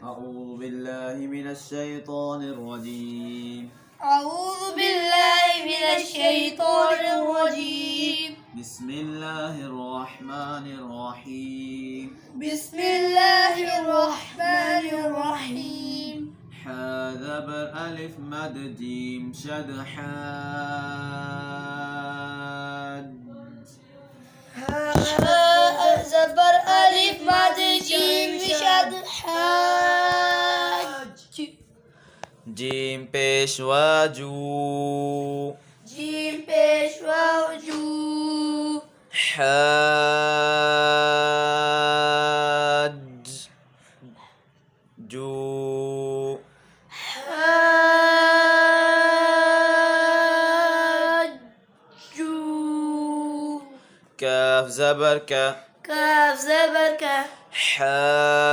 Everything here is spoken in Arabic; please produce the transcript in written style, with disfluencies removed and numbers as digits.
أعوذ بالله من الشيطان الرجيم. أعوذ بالله من الشيطان الرجيم. بسم الله الرحمن الرحيم. بسم الله الرحمن الرحيم. حاذب ألف مد جيم شد حاد. زبر ألف مد جيم شد حاج. جيم پیشوا جو. جيم پیشوا جو. حاج جو. حاج جو. كاف زبر ك. كاف زبر ك. حاج